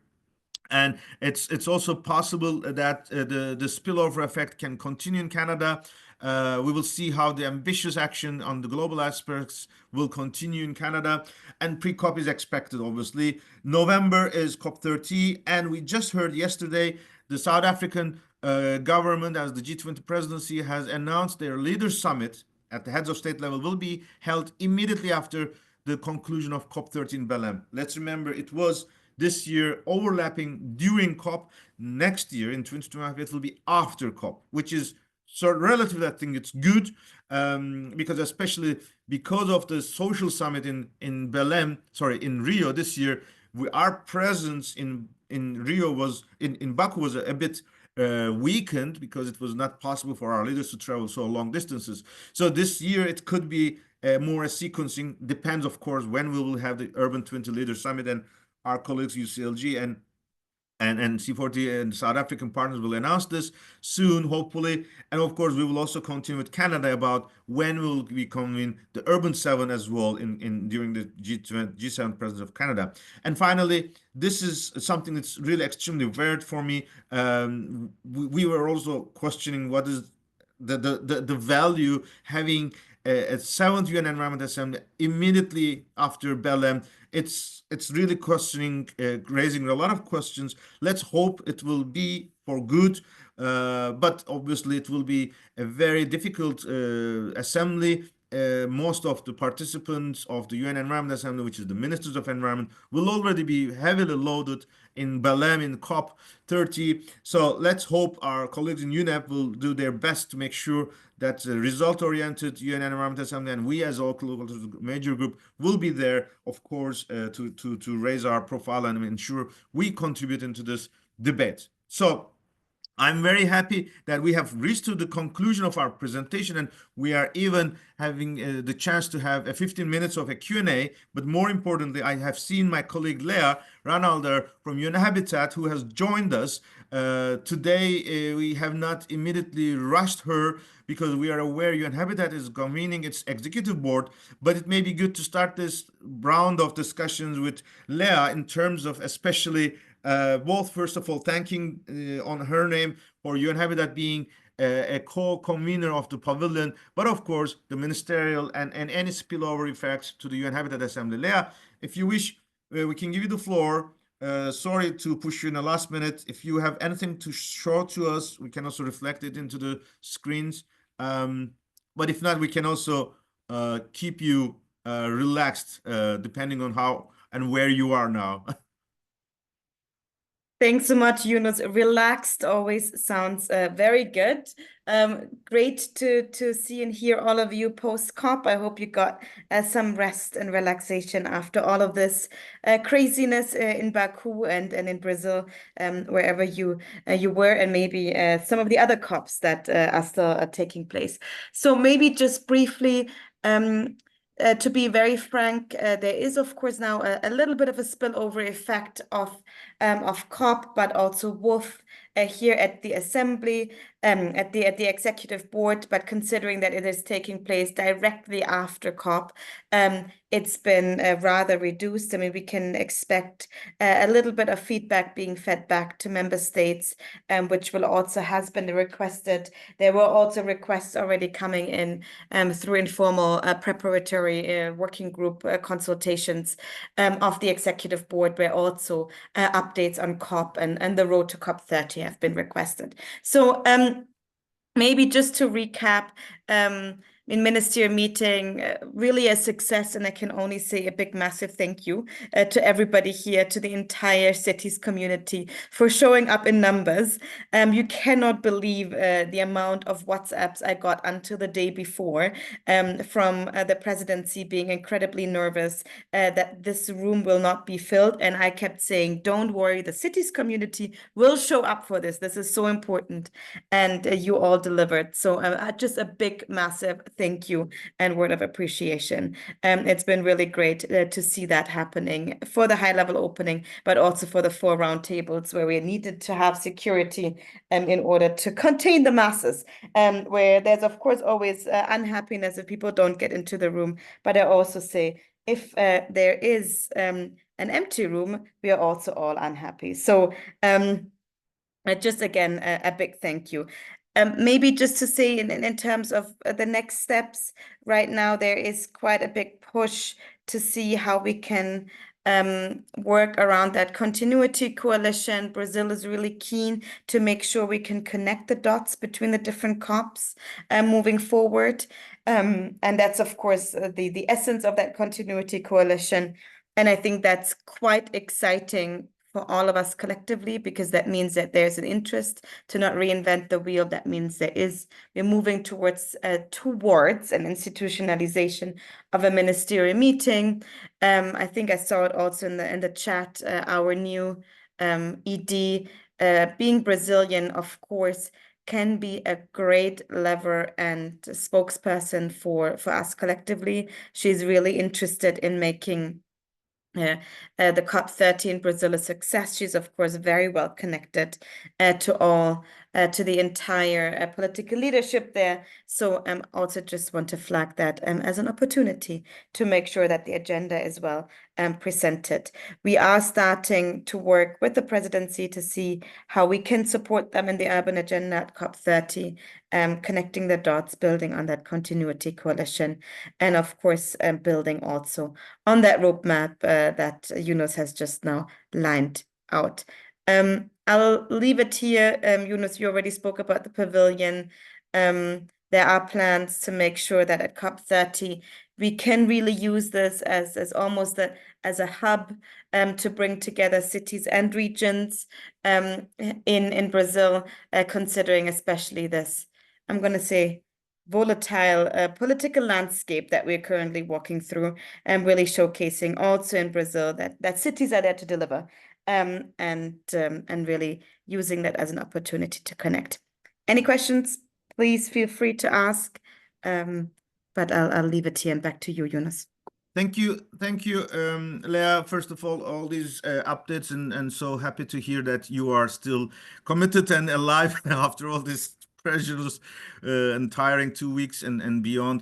And it's also possible that the spillover effect can continue in Canada. We will see how the ambitious action on the global aspects will continue in Canada. And pre-COP is expected, obviously. November is COP30. And we just heard yesterday the South African government, as the G20 presidency, has announced their leaders summit at the heads of state level will be held immediately after the conclusion of COP30 in Belém. Let's remember it was this year overlapping during COP. Next year in 2025 it will be after COP, which is sort of relatively, I think it's good because especially because of the social summit in Rio this year, our presence in Rio was in Baku was a bit weakened because it was not possible for our leaders to travel so long distances. So this year it could be more a sequencing. Depends, of course, when we will have the Urban 20 Leaders Summit, and our colleagues UCLG and C40 and South African partners will announce this soon, hopefully. And of course, we will also continue with Canada about when we will be convening the Urban 7 as well during the G7 President of Canada. And finally, this is something that's really extremely weird for me. We were also questioning what is the value having a seventh UN Environment Assembly immediately after Belém. It's really questioning, raising a lot of questions. Let's hope it will be for good, but obviously it will be a very difficult assembly. Most of the participants of the UN Environment Assembly, which is the Ministers of Environment, will already be heavily loaded in Belém in COP30. So let's hope our colleagues in UNEP will do their best to make sure that result-oriented UN Environment Assembly and we as a local major group will be there, of course, to raise our profile and ensure we contribute into this debate. So I'm very happy that we have reached to the conclusion of our presentation, and we are even having the chance to have 15 minutes of a Q&A. But more importantly, I have seen my colleague Lea Ranalder from UN Habitat who has joined us. Today, we have not immediately rushed her because we are aware UN Habitat is convening its executive board, but it may be good to start this round of discussions with Lea in terms of especially both, first of all, thanking on her name for UN Habitat being a co-convener of the pavilion, but of course, the ministerial and any spillover effects to the UN Habitat Assembly. Lea, if you wish, we can give you the floor. Sorry to push you in the last minute. If you have anything to show to us, we can also reflect it into the screens. But if not, we can also keep you relaxed depending on how and where you are now. Thanks so much, Yunus. Relaxed always sounds very good. Great to see and hear all of you post-COP. I hope you got some rest and relaxation after all of this craziness in Baku and in Brazil, wherever you were, and maybe some of the other COPs that are still taking place. So maybe just briefly, to be very frank, there is, of course, now a little bit of a spillover effect of COP, but also with here at the Assembly, at the Executive Board, but considering that it is taking place directly after COP, it's been rather reduced. I mean, we can expect a little bit of feedback being fed back to member states, which will also has been requested. There were also requests already coming in through informal preparatory working group consultations of the Executive Board, where also updates on COP and the road to COP30 have been requested. So maybe just to recap, in ministerial meeting, really a success, and I can only say a big, massive thank you to everybody here, to the entire cities community for showing up in numbers. You cannot believe the amount of WhatsApps I got until the day before from the presidency being incredibly nervous that this room will not be filled. And I kept saying, don't worry, the cities community will show up for this. This is so important. And you all delivered. So just a big, massive thank you and word of appreciation. It's been really great to see that happening for the high-level opening, but also for the 4 roundtables where we needed to have security in order to contain the masses, where there's, of course, always unhappiness if people don't get into the room. But I also say, if there is an empty room, we are also all unhappy. So just again, a big thank you. Maybe just to say in terms of the next steps, right now there is quite a big push to see how we can work around that continuity coalition. Brazil is really keen to make sure we can connect the dots between the different COPs moving forward. And that's, of course, the essence of that continuity coalition. And I think that's quite exciting for all of us collectively, because that means that there's an interest to not reinvent the wheel. That means we're moving towards an institutionalization of a ministerial meeting. I think I saw it also in the chat. Our new ED, being Brazilian, of course, can be a great lever and spokesperson for us collectively. She's really interested in making the COP30 in Brazil a success. She's, of course, very well connected to the entire political leadership there. So also just want to flag that as an opportunity to make sure that the agenda is well presented. We are starting to work with the presidency to see how we can support them in the urban agenda at COP30, connecting the dots, building on that continuity coalition, and of course, building also on that roadmap that Yunus has just now lined out. I'll leave it here. Yunus, you already spoke about the pavilion. There are plans to make sure that at COP30, we can really use this as almost as a hub to bring together cities and regions in Brazil, considering especially this, I'm going to say, volatile political landscape that we're currently walking through, and really showcasing also in Brazil that cities are there to deliver, and really using that as an opportunity to connect. Any questions? Please feel free to ask, but I'll leave it here and back to you, Yunus. Thank you, Leah. First of all these updates, and so happy to hear that you are still committed and alive after all this pressures and tiring 2 weeks and beyond.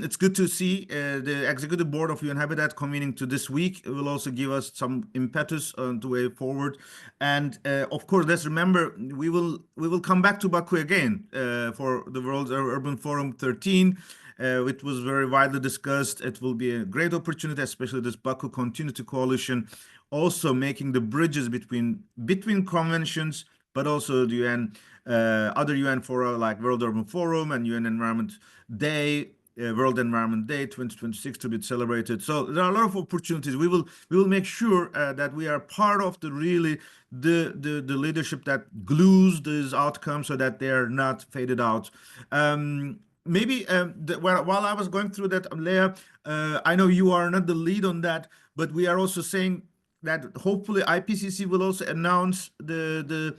It's good to see the executive board of UN Habitat convening to this week. It will also give us some impetus on the way forward. And of course, let's remember we will come back to Baku again for the World Urban Forum 13. It was very widely discussed. It will be a great opportunity, especially this Baku Continuity Coalition, also making the bridges between conventions, but also the UN, other UN fora like World Urban Forum and UN Environment Day, World Environment Day 2026 to be celebrated. So there are a lot of opportunities. We will make sure that we are part of the leadership that glues these outcomes so that they are not faded out. Maybe while I was going through that, Leah, I know you are not the lead on that, but we are also saying that hopefully IPCC will also announce the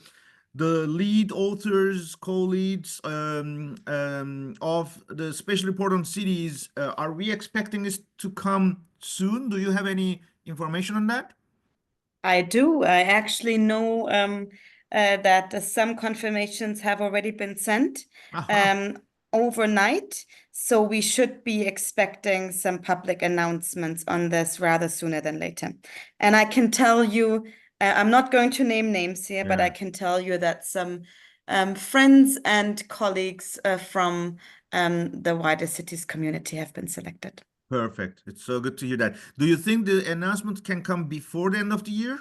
lead authors, co-leads of the special report on cities. Are we expecting this to come soon? Do you have any information on that? I do. I actually know that some confirmations have already been sent overnight. So we should be expecting some public announcements on this rather sooner than later. And I can tell you, I'm not going to name names here, but I can tell you that some friends and colleagues from the wider cities community have been selected. Perfect. It's so good to hear that. Do you think the announcement can come before the end of the year?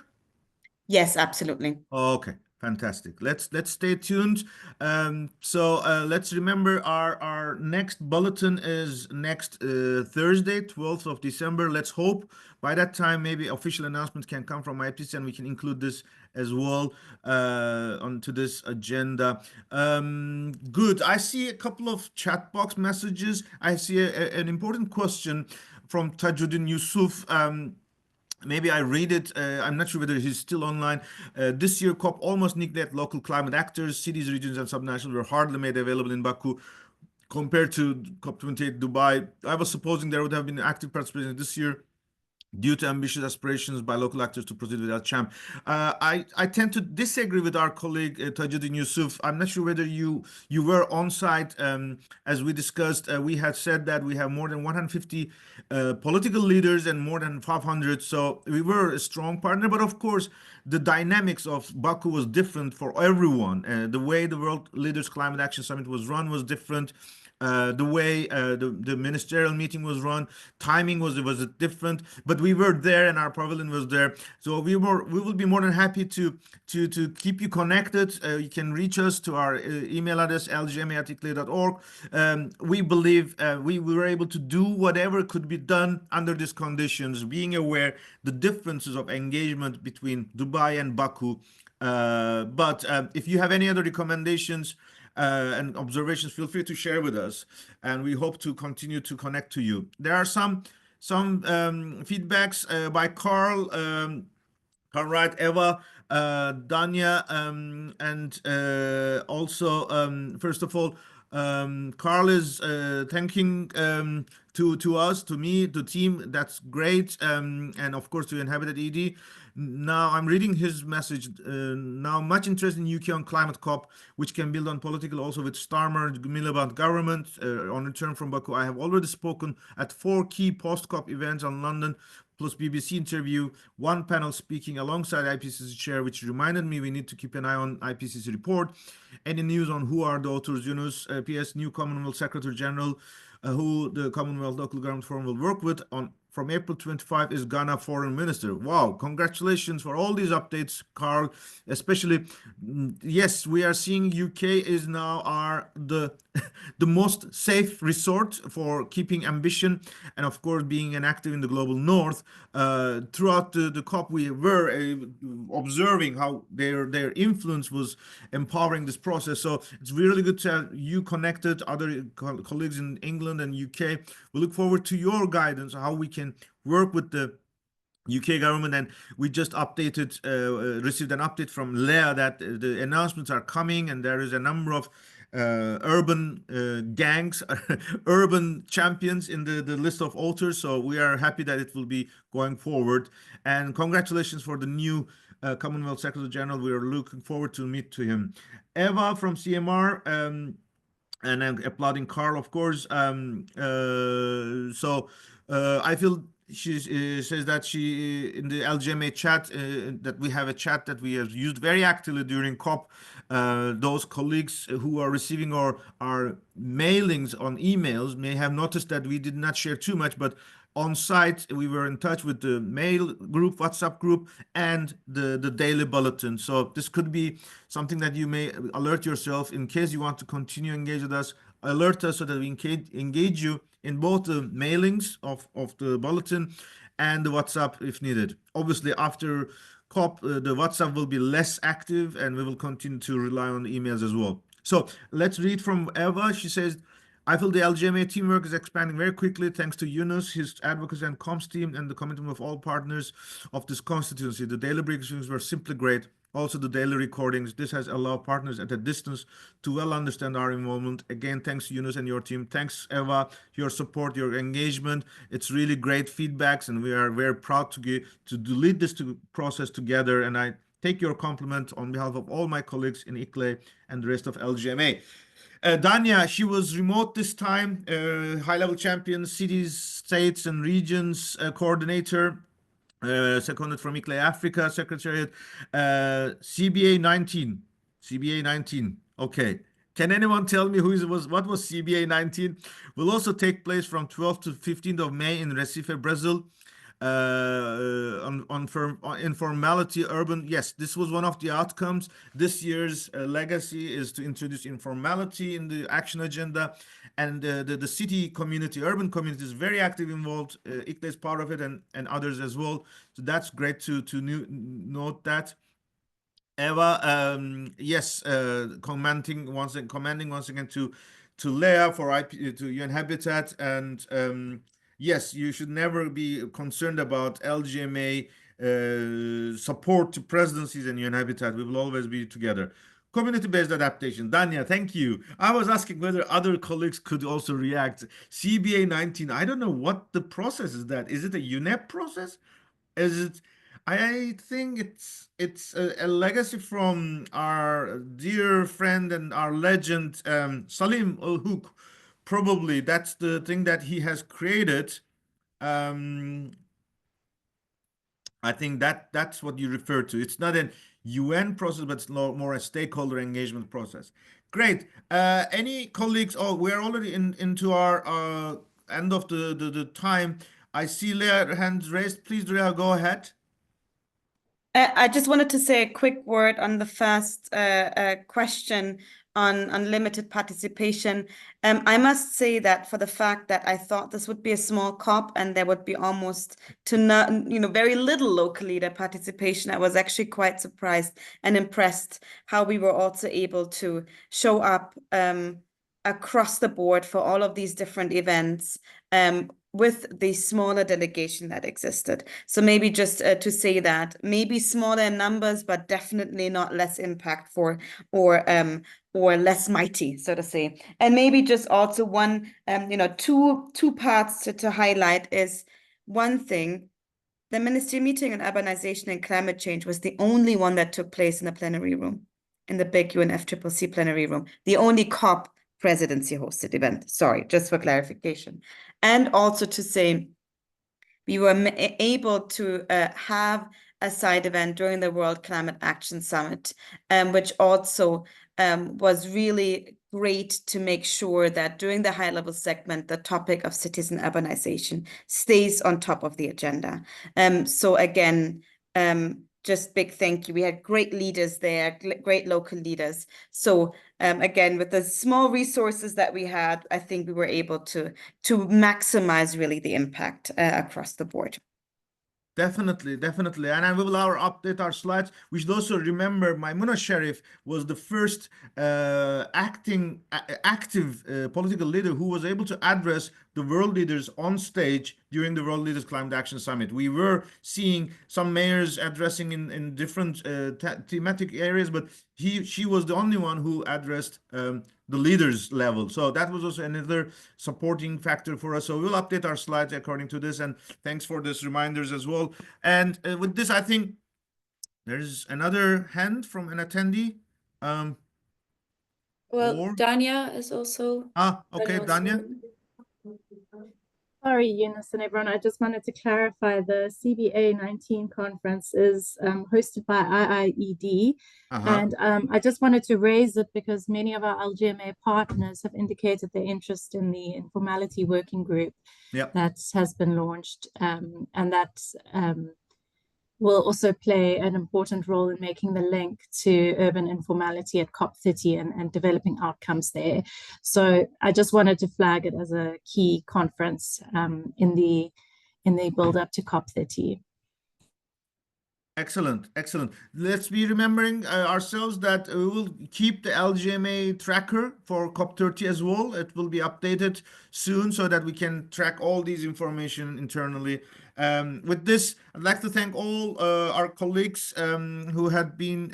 Yes, absolutely. Okay, fantastic. Let's stay tuned. Let's remember our next bulletin is next Thursday, 12th of December. Let's hope by that time maybe official announcement can come from IPC and we can include this as well onto this agenda. Good. I see a couple of chat box messages. I see an important question from Tajuddin Yusuf. Maybe I read it. I'm not sure whether he's still online. This year, COP almost neglected local climate actors. Cities, regions, and subnationals were hardly made available in Baku compared to COP28 Dubai. I was supposing there would have been active participation this year due to ambitious aspirations by local actors to proceed with LGMA. I tend to disagree with our colleague Tajuddin Yusuf. I'm not sure whether you were on site. As we discussed, we had said that we have more than 150 political leaders and more than 500. So we were a strong partner. But of course, the dynamics of Baku was different for everyone. The way the World Leaders Climate Action Summit was run was different. The way the ministerial meeting was run, timing was different, but we were there and our pavilion was there. So we will be more than happy to keep you connected. You can reach us to our email address lgma@iclea.org. We believe we were able to do whatever could be done under these conditions, being aware the differences of engagement between Dubai and Baku. But if you have any other recommendations and observations, feel free to share with us, and we hope to continue to connect to you. There are some feedbacks by Carl, Wright, Eva, Danya, and also first of all, Carl is thanking to us, to me, the team. That's great, and of course to Inhabited ED. Now I'm reading his message. Now much interest in UK on climate COP, which can build on political also with Starmer, Miliband government. On return from Baku, I have already spoken at 4 key post-COP events on London, plus BBC interview, one panel speaking alongside IPCC chair, which reminded me we need to keep an eye on IPCC report. Any news on who are the authors? Yunus, PS, new Commonwealth Secretary General, who the Commonwealth Local Government Forum will work with on from April 25 is Ghana Foreign Minister. Wow, congratulations for all these updates, Carl. Especially, yes, we are seeing UK is now the most safe resort for keeping ambition and of course being an active in the global north. Throughout the COP, we were observing how their influence was empowering this process. So it's really good to have you connected, other colleagues in England and UK. We look forward to your guidance on how we can work with the UK government, and we just received an update from Leah that the announcements are coming, and there is a number of urban gangs, urban champions in the list of authors. So we are happy that it will be going forward. And congratulations for the new Commonwealth Secretary General. We are looking forward to meet to him. Eva from CMR. And I'm applauding Carl, of course. I feel she says that she in the LGMA chat that we have a chat that we have used very actively during COP. Those colleagues who are receiving our mailings on emails may have noticed that we did not share too much, but on site we were in touch with the mail group, WhatsApp group, and the daily bulletin. So this could be something that you may alert yourself in case you want to continue engage with us. Alert us so that we engage you in both the mailings of the bulletin and the WhatsApp if needed. Obviously, after COP, the WhatsApp will be less active and we will continue to rely on emails as well. So let's read from Eva. She says, I feel the LGMA teamwork is expanding very quickly thanks to Yunus, his advocacy and comms team, and the commitment of all partners of this constituency. The daily briefings were simply great. Also, the daily recordings. This has allowed partners at a distance to well understand our involvement. Again, thanks to Yunus and your team. Thanks, Eva, your support, your engagement. It's really great feedbacks, and we are very proud to lead this process together. And I take your compliment on behalf of all my colleagues in ICLE and the rest of LGMA. Danya, she was remote this time, high-level champion, cities, states, and regions coordinator, seconded from ICLE Africa Secretariat, CBA 19. CBA 19. Okay. Can anyone tell me what was CBA 19? Will also take place from 12th to 15th of May in Recife, Brazil. Informality, urban. Yes, this was one of the outcomes. This year's legacy is to introduce informality in the action agenda, and the city community, urban community is very active involved. ICLE is part of it, and others as well. So that's great to note that. Eva, yes, commanding once again to Leah for to UN Habitat, and yes, you should never be concerned about LGMA support to presidencies and UN Habitat. We will always be together. Community-based adaptation. Danya, thank you. I was asking whether other colleagues could also react. CBA 19, I don't know what the process is that. Is it a UNEP process? Is it? I think it's a legacy from our dear friend and our legend, Salim Al Hook. Probably that's the thing that he has created. Um, I think that's what you refer to. It's not an UN process, but it's more a stakeholder engagement process. Great. Any colleagues? Oh, we're already into our end of the time. I see Leah hands raised. Please, Leah, go ahead. I just wanted to say a quick word on the first question on unlimited participation. I must say that for the fact that I thought this would be a small COP and there would be almost to not, very little local leader participation, I was actually quite surprised and impressed how we were also able to show up across the board for all of these different events with the smaller delegation that existed. So maybe just to say that, maybe smaller in numbers, but definitely not less impactful or less mighty, so to say. And maybe just also one, two parts to highlight is one thing. The ministry meeting on urbanization and climate change was the only one that took place in the plenary room, in the big UNFCCC plenary room, the only COP presidency hosted event. Sorry, just for clarification. And also to say, we were able to have a side event during the World Climate Action Summit, which also was really great to make sure that during the high-level segment, the topic of citizen urbanization stays on top of the agenda. So again, just big thank you. We had great leaders there, great local leaders. So again, with the small resources that we had, I think we were able to maximize really the impact across the board. Definitely. And I will update our slides. We should also remember Maimuna Sharif was the first active political leader who was able to address the world leaders on stage during the World Leaders Climate Action Summit. We were seeing some mayors addressing in different thematic areas, but she was the only one who addressed the leaders level. So that was also another supporting factor for us. So we'll update our slides according to this. And thanks for this reminders as well. And with this, I think there's another hand from an attendee. Danya is also. Okay, Danya. Sorry, Eunice and everyone. I just wanted to clarify the CBA 19 conference is hosted by IIED. And I just wanted to raise it because many of our LGMA partners have indicated their interest in the informality working group that has been launched, and that will also play an important role in making the link to urban informality at COP30 and developing outcomes there. So I just wanted to flag it as a key conference in the build up to COP30. Excellent. Let's be remembering ourselves that we will keep the LGMA tracker for COP30 as well. It will be updated soon so that we can track all these information internally. With this, I'd like to thank all our colleagues who had been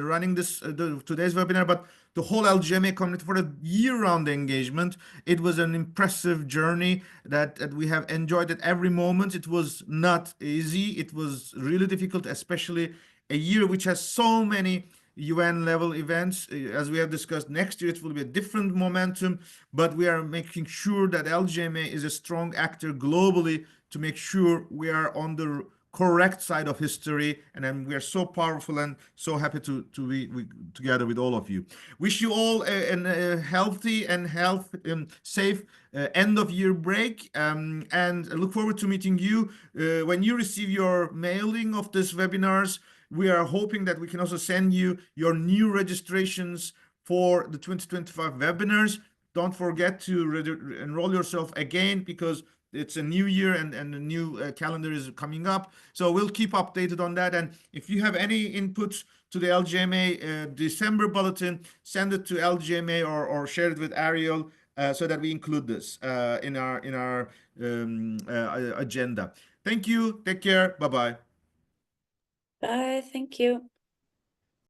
running today's webinar, but the whole LGMA community for a year-round engagement. It was an impressive journey that we have enjoyed at every moment. It was not easy. It was really difficult, especially a year which has so many UN level events. As we have discussed, next year it will be a different momentum, but we are making sure that LGMA is a strong actor globally to make sure we are on the correct side of history, and then we are so powerful and so happy to be together with all of you. Wish you all a healthy and safe end of year break, and look forward to meeting you when you receive your mailing of this webinars. We are hoping that we can also send you your new registrations for the 2025 webinars. Don't forget to enroll yourself again, because it's a new year and a new calendar is coming up. So we'll keep updated on that. And if you have any inputs to the LGMA December bulletin, send it to LGMA or share it with Ariel so that we include this in our agenda. Thank you. Take care. Bye-bye. Bye. Thank you.